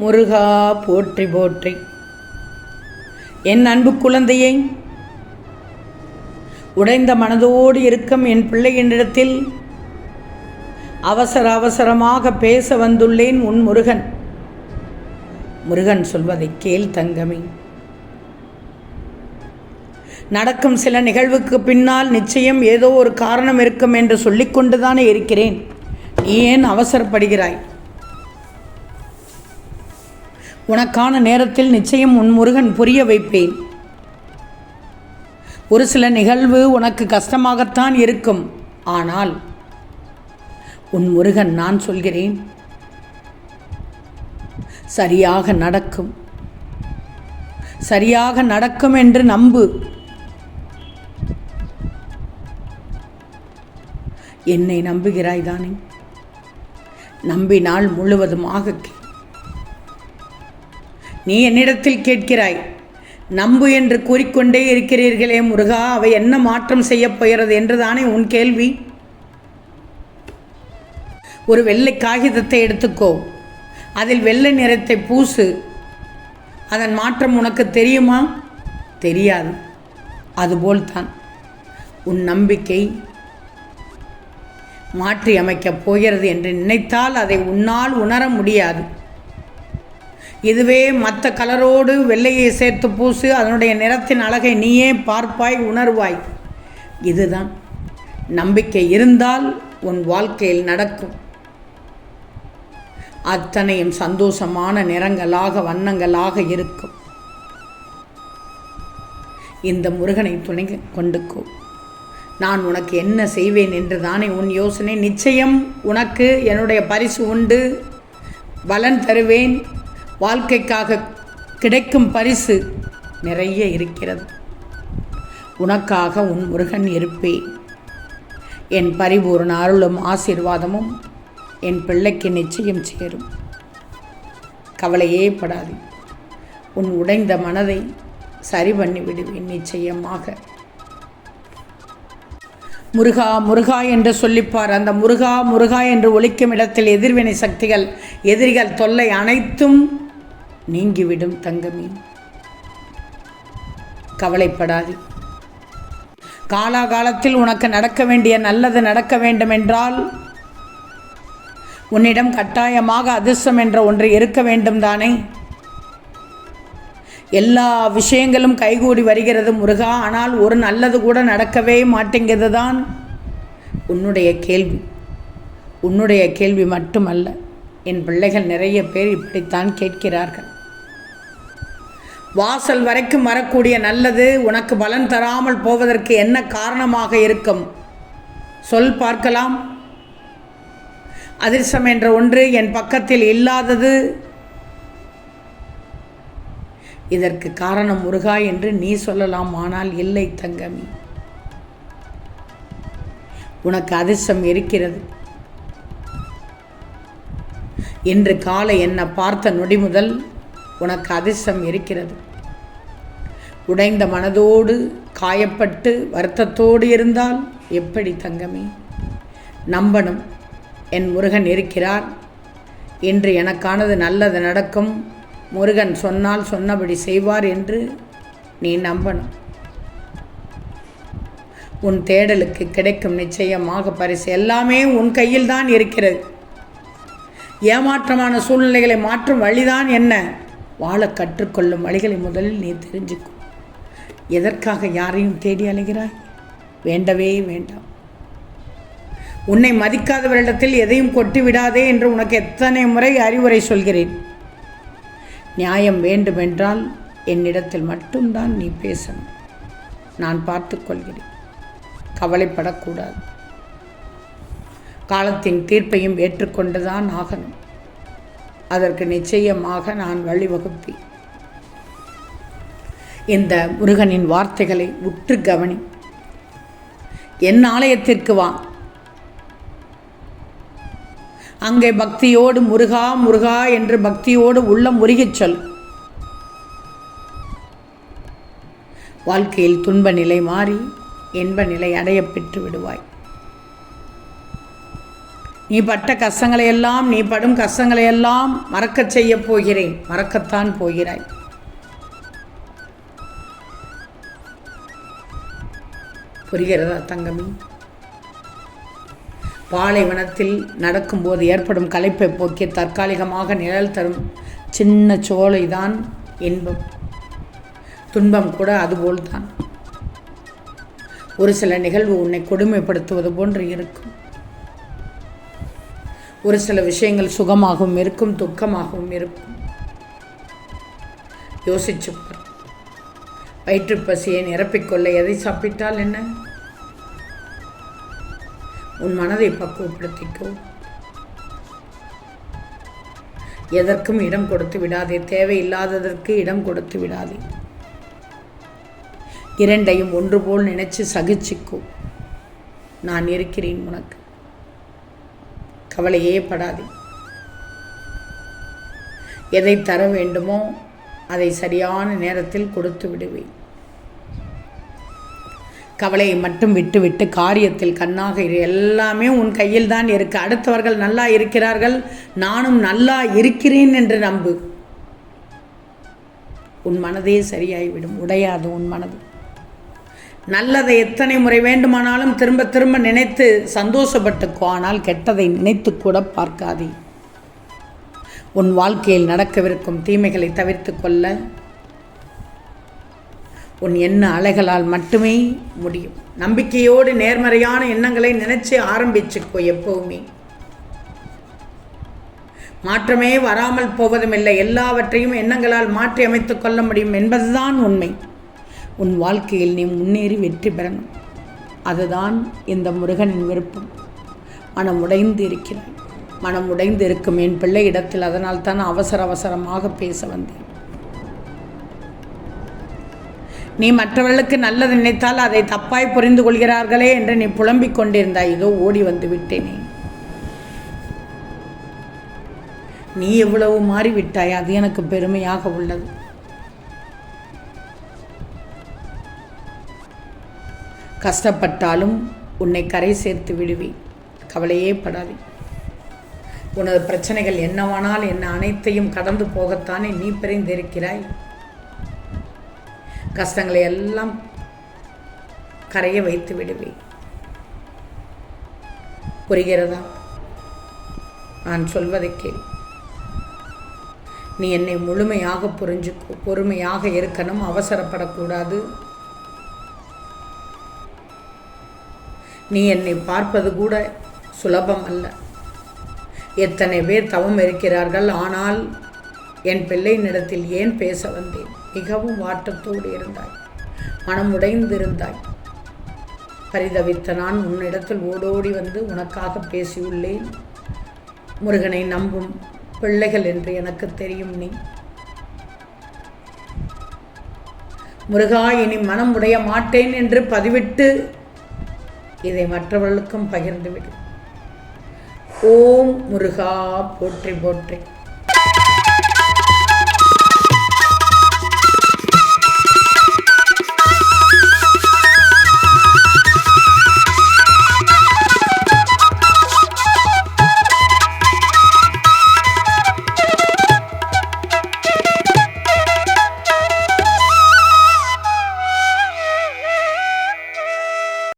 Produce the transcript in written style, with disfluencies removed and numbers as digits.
முருகா போற்றி போற்றி. என் அன்பு குழந்தையை, உடைந்த மனதோடு இருக்கும் என் பிள்ளையினிடத்தில் அவசர அவசரமாக பேச வந்துள்ளேன். உன் முருகன். முருகன் சொல்வதை கேள் தங்கமே. நடக்கும் சில நிகழ்வுக்கு பின்னால் நிச்சயம் ஏதோ ஒரு காரணம் இருக்கும் என்று சொல்லிக்கொண்டுதானே இருக்கிறேன். நீ ஏன் அவசரப்படுகிறாய்? உனக்கான நேரத்தில் நிச்சயம் உன் முருகன் புரிய வைப்பேன். ஒரு சில நிகழ்வு உனக்கு கஷ்டமாகத்தான் இருக்கும். ஆனால் உன் முருகன் நான் சொல்கிறேன், சரியாக நடக்கும், சரியாக நடக்கும் என்று நம்பு. என்னை நம்புகிறாய் தானே? நம்பினால் முழுவதுமாக நீ என்னிடத்தில் கேட்கிறாய், நம்பு என்று கூறிக்கொண்டே இருக்கிறீர்களே முருகா, அவை என்ன மாற்றம் செய்யப் போகிறது என்று தானே உன் கேள்வி. ஒரு வெள்ளை காகிதத்தை எடுத்துக்கோ, அதில் வெள்ளை நிறத்தை பூசு. அதன் மாற்றம் உனக்கு தெரியுமா? தெரியாது. அதுபோல்தான் உன் நம்பிக்கை மாற்றி அமைக்கப் போகிறது என்று நினைத்தால் அதை உன்னால் உணர முடியாது. இதுவே மற்ற கலரோடு வெள்ளையை சேர்த்து பூசு, அதனுடைய நிறத்தின் அழகை நீயே பார்ப்பாய், உணர்வாய். இதுதான் நம்பிக்கை இருந்தால் உன் வாழ்க்கையில் நடக்கும். அத்தனையும் சந்தோஷமான நிறங்களாக வண்ணங்களாக இருக்கும். இந்த முருகனை துணை கொண்டுக்கோ. நான் உனக்கு என்ன செய்வேன் என்று தானே உன் யோசனை. நிச்சயம் உனக்கு என்னுடைய பரிசு உண்டு, பலன் தருவேன். வாழ்க்கைக்காக கிடைக்கும் பரிசு நிறைய இருக்கிறது. உனக்காக உன் முருகன் இருப்பேன். என் பரிபூர்ண அருளும் ஆசீர்வாதமும் என் பிள்ளைக்கு நிச்சயம் சேரும். கவலையே படாது. உன் உடைந்த மனதை சரி பண்ணி விடுவேன் நிச்சயமாக. முருகா முருகா என்று சொல்லிப்பார். அந்த முருகா முருகா என்று ஒலிக்கும் இடத்தில் எதிர்வினை சக்திகள், எதிரிகள் தொல்லை அனைத்தும் நீங்கிவிடும் தங்கமே. கவலைப்படாது. காலாகாலத்தில் உனக்கு நடக்க வேண்டிய நல்லது நடக்க வேண்டுமென்றால் உன்னிடம் கட்டாயமாக அதிர்ஷ்டம் என்ற ஒன்று இருக்க வேண்டும் தானே. எல்லா விஷயங்களும் கைகூடி வருகிறது முருகா, ஆனால் ஒரு நல்லது கூட நடக்கவே மாட்டேங்கிறது தான் உன்னுடைய கேள்வி. உன்னுடைய கேள்வி மட்டுமல்ல, என் பிள்ளைகள் நிறைய பேர் இப்படித்தான் கேட்கிறார்கள். வாசல் வரைக்கும் வரக்கூடிய நல்லது உனக்கு பலன் தராமல் போவதற்கு என்ன காரணமாக இருக்கும்? சொல் பார்க்கலாம். அதிர்ஷ்டம் என்ற ஒன்று என் பக்கத்தில் இல்லாதது, இதற்கு காரணம் முருகா என்று நீ சொல்லலாம். ஆனால் இல்லை தங்கமி, உனக்கு அதிர்ஷ்டம் இருக்கிறது. இன்று காலை என்னை பார்த்த நொடி முதல் உனக்கு அதிர்ஷ்டம் இருக்கிறது. உடைந்த மனதோடு காயப்பட்டு வருத்தத்தோடு இருந்தால் எப்படி தங்கமே? நம்பணும், என் முருகன் இருக்கிறார். இன்று எனக்கானது நல்லது நடக்கும். முருகன் சொன்னால் சொன்னபடி செய்வார் என்று நீ நம்பணும். உன் தேடலுக்கு கிடைக்கும் நிச்சயமாக பரிசு. எல்லாமே உன் கையில் தான் இருக்கிறது. ஏமாற்றமான சூழ்நிலைகளை மாற்றும் வழிதான் என்ன? வாழ கற்றுக்கொள்ளும் வழிகளை முதலில் நீ தெரிஞ்சுக்கும். எதற்காக யாரையும் தேடி அலைகிறாய்? வேண்டவே வேண்டாம். உன்னை மதிக்காதவரிடத்தில் எதையும் கொட்டி விடாதே என்று உனக்கு எத்தனை முறை அறிவுரை சொல்கிறேன். நியாயம் வேண்டுமென்றால் என்னிடத்தில் மட்டும்தான் நீ பேசணும். நான் பார்த்து கொள்கிறேன். கவலைப்படக்கூடாது. காலத்தின் தீர்ப்பையும் ஏற்றுக்கொண்டுதான் ஆகணும். அதற்கு நிச்சயமாக நான் வழிவகுப்பேன். இந்த முருகனின் வார்த்தைகளை உற்று கவனி. என் ஆலயத்திற்கு வா. அங்கே பக்தியோடு முருகா முருகா என்று பக்தியோடு உள்ளம் உருகிச் சொல். வாழ்க்கையில் துன்ப நிலை மாறி இன்ப நிலை அடைய பெற்று விடுவாய். நீ பட்ட கஷ்டங்களை எல்லாம், நீ படும் கஷ்டங்களை எல்லாம் மறக்கச் செய்ய போகிறேன். மறக்கத்தான் போகிறாய். புரிகிறதா தங்கமி? பாலைவனத்தில் நடக்கும்போது ஏற்படும் களைப்பை போக்கி தற்காலிகமாக நிழல் தரும் சின்ன சோலைதான் இன்பம். துன்பம் கூட அதுபோல்தான். ஒரு சில நிகழ்வு உன்னை கொடுமைப்படுத்துவது போன்று இருக்கும். ஒரு சில விஷயங்கள் சுகமாகவும் இருக்கும், துக்கமாகவும் இருக்கும். யோசிச்சு பார். வயிற்றுப்பசியை நிரப்பிக்கொள்ள எதை சாப்பிட்டால் என்ன? உன் மனதை பக்குவப்படுத்திக்கோ. எதற்கும் இடம் கொடுத்து விடாதே. தேவையில்லாததற்கு இடம் கொடுத்து விடாதே. இரண்டையும் ஒன்று போல் நினைச்சு சகிச்சுக்கோ. நான் இருக்கிறேன் உனக்கு. கவலையே படாதே. எதை தர வேண்டுமோ அதை சரியான நேரத்தில் கொடுத்து விடுவேன். கவலையை மட்டும் விட்டுவிட்டு காரியத்தில் கண்ணாக இரு. எல்லாமே உன் கையில் தான் இருக்கு. அடுத்தவர்கள் நல்லா இருக்கிறார்கள், நானும் நல்லா இருக்கிறேன் என்று நம்பு. உன் மனதே சரியாகிவிடும். உடையாது உன் மனது. நல்லதை எத்தனை முறை வேண்டுமானாலும் திரும்ப திரும்ப நினைத்து சந்தோஷப்பட்டுக்கோ. ஆனால் கெட்டதை நினைத்து கூட பார்க்காதே. உன் வாழ்க்கையில் நடக்கவிருக்கும் தீமைகளை தவிர்த்து கொள்ள உன் எண்ண அலைகளால் மட்டுமே முடியும். நம்பிக்கையோடு நேர்மறையான எண்ணங்களை நினைச்சு ஆரம்பிச்சுக்கோ. எப்பவுமே மாற்றமே வராமல் போவதுமில்லை. எல்லாவற்றையும் எண்ணங்களால் மாற்றி அமைத்துக் கொள்ள முடியும் என்பதுதான் உண்மை. உன் வாழ்க்கையில் நீ முன்னேறி வெற்றி பெறணும். அதுதான் இந்த முருகனின் விருப்பம். மனம் உடைந்து இருக்கிறாய். மனம் உடைந்து இருக்கும் என் பிள்ளை இடத்தில். அதனால் தான் அவசரமாக பேச வந்தேன். நீ மற்றவர்களுக்கு நல்லது நினைத்தால் அதை தப்பாய் புரிந்து கொள்கிறார்களே என்று நீ புலம்பிக் கொண்டிருந்தாய். இதோ ஓடி வந்து விட்டேனே. நீ எவ்வளவு மாறிவிட்டாய். அது எனக்கு பெருமையாக உள்ளது. கஷ்டப்பட்டாலும் உன்னை கரை சேர்த்து விடுவேன். கவலையே படாதே. உனது பிரச்சனைகள் என்னவானால் என்ன, அனைத்தையும் கடந்து போகத்தானே நீ பிரிந்திருக்கிறாய். கஷ்டங்களை எல்லாம் கரைய வைத்து விடுவேன். புரிகிறதா? நான் சொல்வதை கேள். நீ என்னை முழுமையாக புரிஞ்சுக்கோ. பொறுமையாக இருக்கணும். அவசரப்படக்கூடாது. நீ என்னை பார்ப்பது கூட சுலபம் அல்ல. எத்தனை பேர் தவம் இருக்கிறார்கள். ஆனால் என் பிள்ளையினிடத்தில் ஏன் பேச வந்தேன்? மிகவும் வாட்டத்தோடு இருந்தாய். மனம் உடைந்திருந்தாய். பரிதவித்த நான் உன்னிடத்தில் ஓடோடி வந்து உனக்காக பேசியுள்ளேன். முருகனை நம்பும் பிள்ளைகள் என்று எனக்கு தெரியும். நீ முருகா இனி மனம் உடைய மாட்டேன் என்று பதிவிட்டு இதை மற்றவர்களுக்கும் பகிர்ந்துவிடும். ஓம் முருகா போற்றி போற்றி.